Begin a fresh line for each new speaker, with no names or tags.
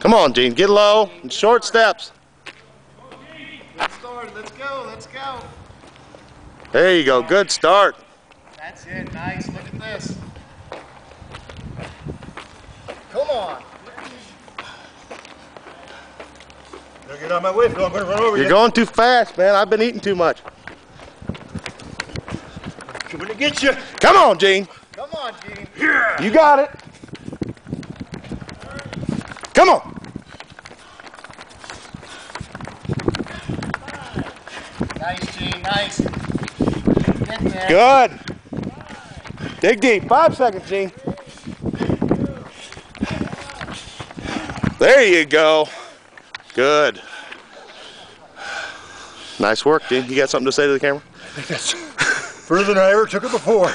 Come on, Gene. Get low. Short steps.
Good start. Let's go. Let's go.
There you go. Good start.
That's it. Nice. Look at this. Come on.
Don't get out of my way, Phil. I'm going to run over you.
You're going too fast, man. I've been eating too much.
I'm going to get you.
Come on, Gene.
Come on, Gene.
Yeah.
You got it. Come on.
Nice, Gene. Nice. Get there.
Good. Dig deep. 5 seconds, Gene. There you go. Good. Nice work, Gene. You got something to say to the camera?
Further than I ever took it before.